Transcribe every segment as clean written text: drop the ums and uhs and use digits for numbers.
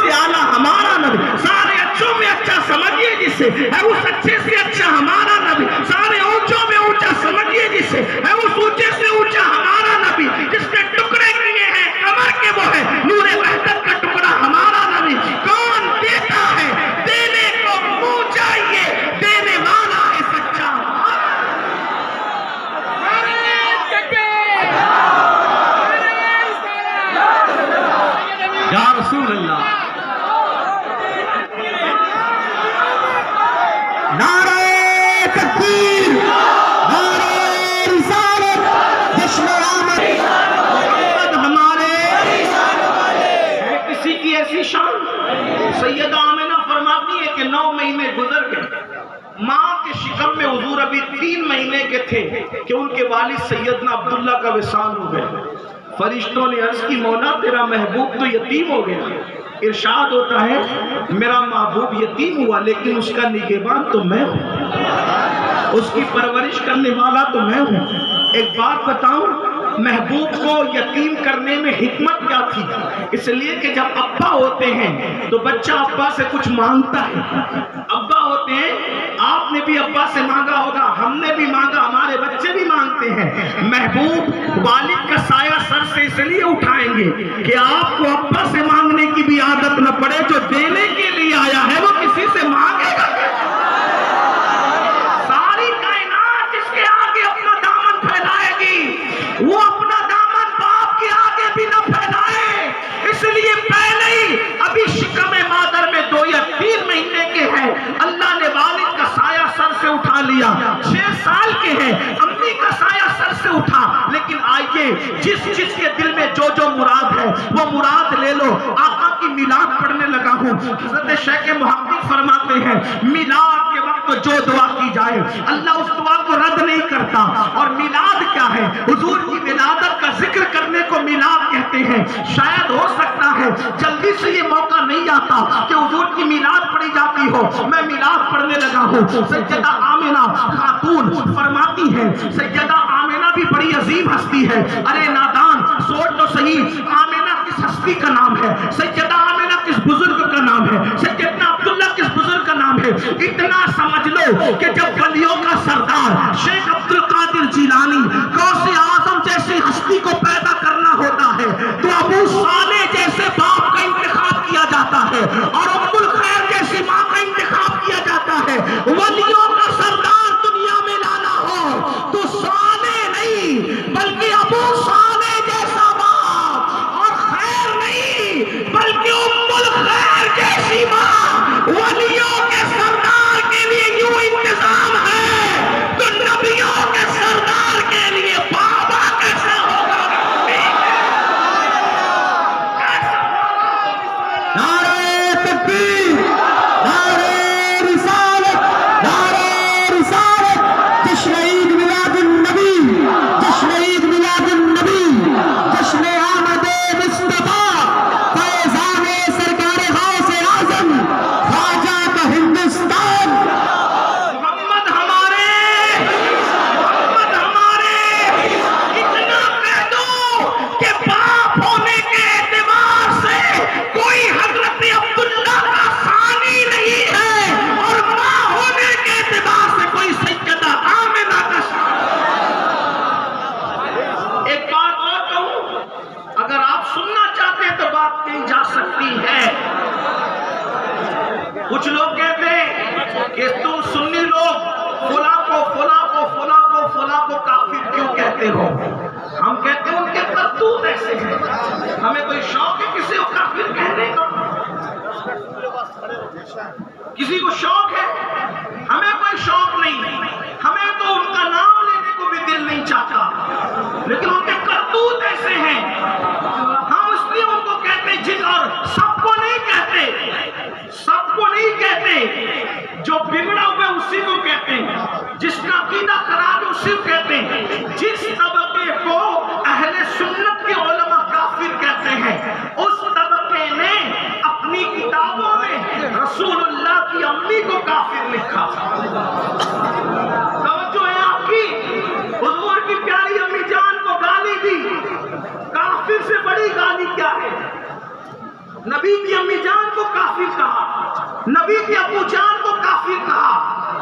سے اعلیٰ ہمارا نبی، سارے اچھوں میں اچھا سمجھیے جسے، ہے اس اچھے سے اچھا ہمارا نبی، سارے اونچوں میں اونچا سمجھیے جسے، ہے اس اونچے سے اونچا ہمارا نبی، جس نے ٹکڑے کیے ہیں کمر کے وہ ہے نور وحدت کا ٹکڑا ہمارا نبی۔ کون دیتا ہے؟ دینے کو منہ چاہیے، دینے والا ہے سچا۔ یا رسول اللہ، نعرہ تکبیر، نعرہ رسالت، جشن آمد ہمارے ہے کسی کی ایسی شان۔ سیدہ آمنہ فرماتی ہے کہ 9 مہینے گزر گئے، ماں کے شکم میں حضور ابھی 3 مہینے کے تھے کہ ان کے والد سیدنا عبداللہ کا وصال ہو گئے۔ فرشتوں نے عرض کی مولا تیرا محبوب تو یتیم ہو گیا۔ ارشاد ہوتا ہے میرا محبوب یتیم ہوا لیکن اس کا نگہبان تو میں ہوں، اس کی پرورش کرنے والا تو میں ہوں۔ ایک بات بتاؤں، محبوب کو یتیم کرنے میں حکمت کیا تھی؟ اس لیے کہ جب ابا ہوتے ہیں تو بچہ ابا سے کچھ مانگتا ہے، ابا ہوتے ہیں، آپ نے بھی ابا سے مانگا ہوگا، ہم نے بھی مانگا، ہمارے بچے بھی مانگتے ہیں۔ محبوب والد کا سایہ سر سے اس لیے اٹھائیں گے کہ آپ کو ابا سے مانگنے کی بھی عادت نہ پڑے، جو دینے کے لیے آیا ہے وہ کسی سے مانگے گا۔ ساری کائنات جس کے آگے اپنا دامن پھیلائے گی، وہ اپنا دامن باپ کے آگے بھی نہ پھیلائے۔ اس لیے پہلے ہی ابھی شکم مادر میں 2 یا 3 مہینے کے ہیں، اللہ نے والد کا سایہ سر سے اٹھا لیا۔ 6 سال کے ہیں، امی کا سایہ سر سے اٹھا۔ لیکن آئیے جس کے دل میں جو مراد ہے وہ مراد لے لو۔ آقا کی میلاد پڑھنے لگا ہوں، حضرت شیخ محقق فرماتے ہیں میلاد کے وقت جو دعا کی جائے اللہ اس دعا کو رد نہیں کرتا۔ اور میلاد کیا ہے؟ حضور کی ولادت کا ذکر کرنے کو میلاد کہتے ہیں۔ شاید ہو سکتا ہے جلدی سے یہ موقع نہیں آتا کہ حضور کی میلاد پڑھی جاتی ہو، میں میلاد پڑھنے لگا ہوں۔ سیدہ آمنہ خاتون فرماتی ہے، سیدہ آمنہ بھی بڑی عظیم ہستی ہے۔ ارے نادان سوچ تو صحیح، آمنہ کس ہستی کا نام ہے؟ سیدہ آمنہ کس بزرگ کا نام ہے؟ سیدنا عبداللہ کس بزرگ کا نام ہے؟ اتنا سمجھ لو کہ جب ولیوں کا سردار شیخ عبد القادر جیلانی غوث اعظم جیسی ہستی کو پیدا کرنا ہوتا ہے تو ابو صالح جیسے باپ کا انتخاب کیا جاتا ہے اور ام الخیر جیسی ماں کا انتخاب کیا جاتا ہے۔ ولیوں کا سردار دنیا میں لانا ہو تو صالح نہیں بلکہ ابو صالح جیسا باپ، اور خیر نہیں بلکہ ام الخیر جیسی ماں۔ ولیوں کے سردار کے لیے یوں انتظام ہے تو نبیوں کے سردار کے لیے بابا کیسا ہوگا؟ نعرہ تکبیر، نعرہ رسالت، نعرہ رسالت، جشن عید میلاد النبی، جشن عید میلاد النبی، جشن آمد مصطفیٰ، فیضان سرکار غوث اعظم، خواجہ کا ہندوستان۔ محمد ہمارے، محمد ہمارے، اتنا کہہ دو کہ باپ ہونے کے اعتبار سے کوئی حضرت عبداللہ کا ثانی نہیں ہے اور ماں ہونے کے اعتبار سے کوئی سیدہ آمنہ کا ثانی۔ ایک بات اور کہوں، اگر آپ سننا چاہتے ہیں تو بات کہی جا سکتی ہے۔ کچھ لوگ کہتے ہیں کہ تم سنی لوگ فلاں کو فلاں کو فلاں کو فلاں کو کافر کیوں کہتے ہو؟ ہم کہتے ہیں ان کے کرتوت ایسے ہیں، ہمیں کوئی شوق ہے کسی کو کافر کہنے کا؟ کسی کو شوق ہے؟ ہمیں کوئی شوق نہیں، ہمیں تو ان کا نام لینے کو بھی دل نہیں چاہتا، لیکن ان کے کرتوت ایسے ہیں، ہم اس لیے ان کو کہتے ہیں جن، اور سب کو نہیں کہتے، سب کو نہیں کہتے، جو بگڑا ہوا ہے اسی کو کہتے ہیں، جس کا عقیدہ خراب ہے اسی کو کہتے ہیں۔ جس طبقے کو اہل سنت کے علماء کافر کہتے ہیں اس طبقے نے اپنی کتابوں میں رسول اللہ کی امی کو کافر لکھا۔ توجہ ہے آپ کی، حضور کی پیاری امی جان کو گالی دی، کافر سے بڑی گالی کیا ہے؟ نبی کی امی جان کو کافر کہا، نبی کی ابو جان کو کافر کہا۔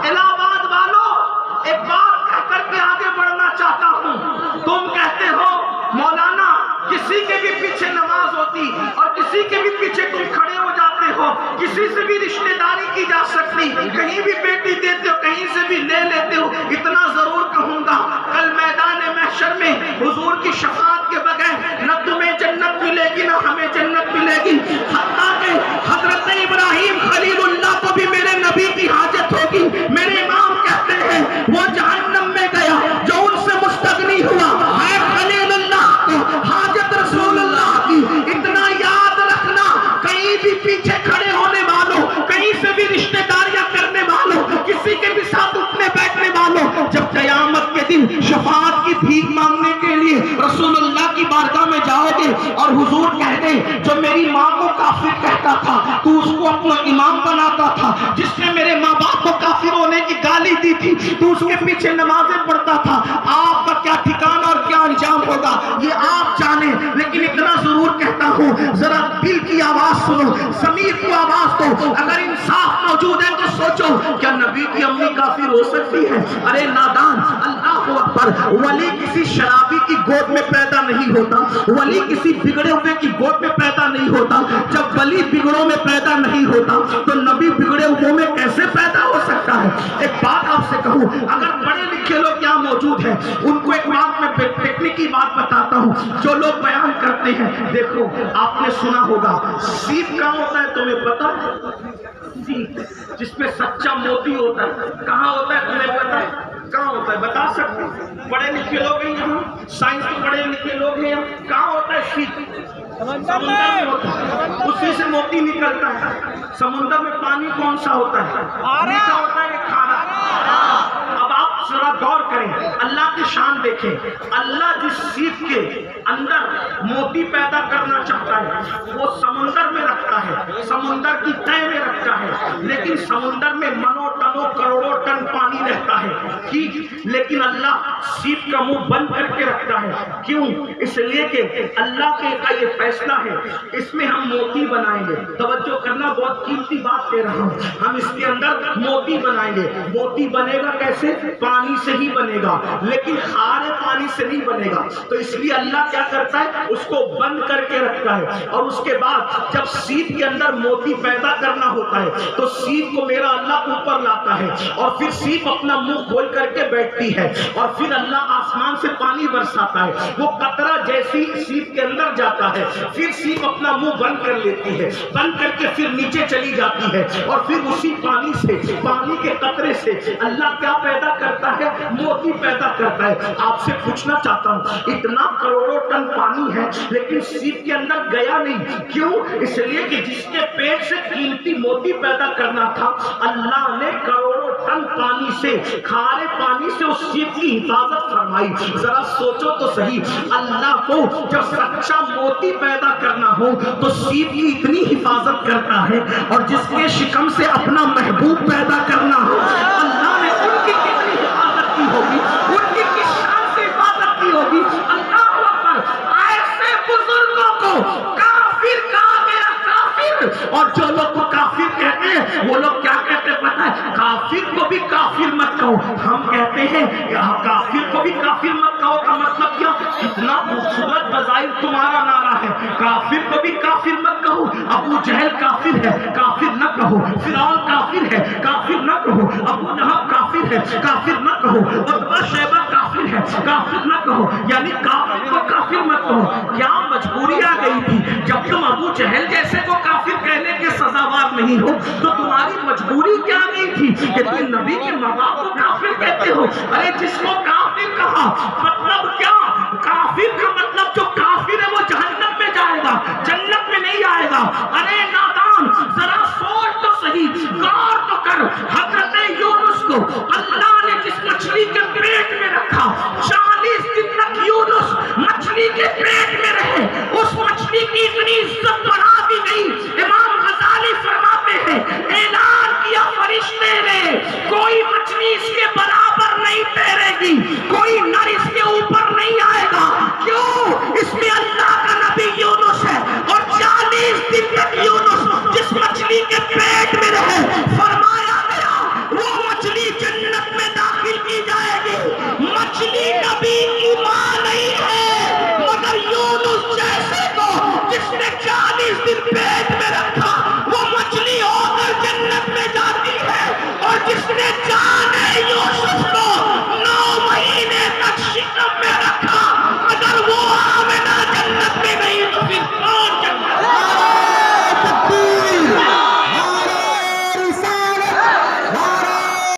الہ آباد والوں، ایک بات کہہ کر کے آگے بڑھنا چاہتا ہوں۔ تم کہتے ہو مولانا کسی کے بھی پیچھے نماز ہوتی اور کسی کے بھی پیچھے تم کھڑے ہو جاتے ہو، کسی سے بھی رشتہ داری کی جا سکتی، کہیں بھی بیٹی دیتے ہو، کہیں سے بھی لے لیتے ہو۔ اتنا ضرور کہوں گا، کل میدان محشر میں حضور کی شفاعت کے بغیر نہ تمہیں جنت ملے گی نہ ہمیں جنت ملے گی۔ حتیٰ کہ حضرت ابراہیم خلیل اللہ کو بھی میرے نبی کی حاجت ہوگی۔ میرے امام کہتے ہیں وہ جہنم میں گیا جو ان سے مستغنی ہوا ہے خلیل اللہ کو حاجت رسول اللہ کی۔ اتنا یاد رکھنا، کہیں بھی پیچھے کھڑے ہونے والوں، کہیں سے بھی رشتہ داریاں کرنے والوں، کسی کے بھی ساتھ اٹھنے بیٹھنے والوں، جب قیامت کے دن شفاعت کی بھیک مانگنے کے لیے رسول اللہ کی بارگاہ میں جاؤ گے اور حضور کہہ دیں جو میری ماں کو کافر کہتا تھا تو اس کو اپنا امام بناتا تھا، جس نے میرے ماں باپ کو کافر ہونے کی گالی دی تھی تو اس کے پیچھے نمازیں پڑھتا تھا، آپ کا کیا ٹھکانہ اور کیا انجام ہوگا یہ آپ جانیں۔ لیکن اتنا ضرور کہتا ہوں، ذرا دل کی آواز سنو، ضمیر کو آواز دو۔ اگر انصاف موجود ہے تو سوچو، کیا نبی کی امی کافر ہو سکتی ہے؟ ارے نادان، اللہ اکبر، ولی کسی شرابی کی گود میں پیدا نہیں ہوتا، ولی کسی بگڑے ہوئے کی گود میں پیدا نہیں ہوتا۔ جب ولی بگڑوں میں پیدا نہیں ہوتا تو نبی بگڑے ہوئے میں کیسے پیدا ہو سکتا ہے؟ ایک بات آپ سے کہوں، اگر پڑھے لکھے لوگ یہاں موجود ہیں ان کو ایک بات میں ٹیکنیکی بات بتاتا ہوں جو لوگ بیان کرتے ہیں۔ دیکھو، آپ نے سنا ہوگا سیپ کہاں ہوتا ہے، تمہیں پتا ہے؟ جس میں سچا موتی ہوتا ہے کہاں ہوتا ہے، تمہیں پتا ہے کہاں ہوتا ہے؟ بتا سکتے ہیں؟ پڑھے لکھے لوگ ہیں یہاں، سائنس کے پڑھے لکھے لوگ ہیں یہاں، کہاں ہوتا ہے سیپ؟ سمندر میں ہوتا ہے، اسی سے موتی نکلتا ہے۔ سمندر میں پانی کون سا ہوتا ہے؟ میٹھا ہوتا ہے کہ کھارا؟ اب آپ ذرا غور کریں، اللہ کی شان دیکھیں۔ اللہ جس سیپ کے اندر موتی پیدا کرنا چاہتا ہے وہ سمندر میں رکھتا ہے، سمندر کی تہ میں رکھتا ہے، لیکن سمندر میں منوں ٹنوں کروڑوں ٹن پانی رہتا ہے، ٹھیک؟ لیکن اللہ سیپ کا منہ بند کر کے رکھتا ہے۔ کیوں؟ اس لیے کہ اللہ کا یہ فیصلہ ہے اس میں ہم موتی بنائیں گے۔ توجہ کرنا، بہت قیمتی بات کہہ رہا ہوں، ہم اس کے اندر موتی بنائیں گے۔ موتی بنے گا کیسے؟ پانی سے ہی بنے گا، لیکن کھارے پانی سے نہیں بنے گا۔ تو اس لیے اللہ کیا کرتا ہے، اس کو بند کر کے رکھتا ہے، اور اس کے بعد جب سیپ کے اندر موتی پیدا کرنا ہوتا ہے تو سیپ کو میرا اللہ اوپر لاتا ہے، اور پھر سیپ اپنا منہ کھول کر کے بیٹھتی ہے، اور پھر اللہ آسمان سے پانی برساتا ہے۔ وہ قطرہ جیسی سیپ کے اندر جاتا ہے، پھر سیپ اپنا منہ بند کر لیتی ہے، بند کر کے پھر نیچے چلی جاتی ہے، اور پھر اسی پانی سے، پانی کے قطرے سے اللہ کیا پیدا کرتا ہے؟ موتی پیدا کرتا ہے۔ آپ سے پوچھنا چاہتا ہوں، اتنا کروڑوں ٹن پانی ہے لیکن سیپ کے اندر گیا نہیں، کیوں؟ اس لیے کہ جس کے پیٹ سے قیمتی موتی پیدا کرنا تھا، اللہ نے کروڑوں ٹن پانی سے، کھارے پانی سے اس سیپ کی حفاظت فرمائی۔ ذرا سوچو تو صحیح، اللہ کو جب سچا موتی پیدا کرنا ہو تو سیپ کی اتنی حفاظت کرتا ہے، اور جس کے شکم سے اپنا محبوب پیدا کرنا ہو، اللہ نے ان کی کتنی حفاظت کی ہوگی، ان کی کس شان سے حفاظت کی ہوگی۔ اللہ اکبر، ایسے بزرگوں کو کافر کہا گیا، کافر۔ اور جو لوگ کو کافر کہتے ہیں وہ لوگ کیا کہتے ہیں پتہ ہے؟ کافر کو بھی کافر مت کہو۔ ہم کہتے ہیں کافر کو بھی کافر مت کہو کا مطلب کیا؟ اتنا خوبصورت بظاہر تمہارا نعرہ ہے، کافر کو بھی کافر مت کہو۔ ابو جہل کافر ہے، کافر نہ کہو۔ فرعون کافر ہے، کافر نہ کہو۔ ابو لہب کافر ہے، کافر نہ کہو۔ عتبہ شیبہ کافر ہے، کافر نہ کہو۔ یعنی کافر کو کافر مت کہو۔ کیا مجبوری آ گئی تھی؟ جب تم ابو جہل جیسے کو کافر کہنے کے سزاوار نہیں ہو تو تمہاری مجبوری کیا نہیں تھی کہ تم نبی کے ماں باپ کو کافر کہتے ہو؟ ارے جس کو کافر کہا مطلب کیا؟ کافر کا مطلب جو کافر ہے وہ جہنم میں جائے گا، جنت میں نہیں آئے گا۔ ارے نادان، ذرا سوچ تو صحیح، غور تو کر۔ حضرت یونس کو اللہ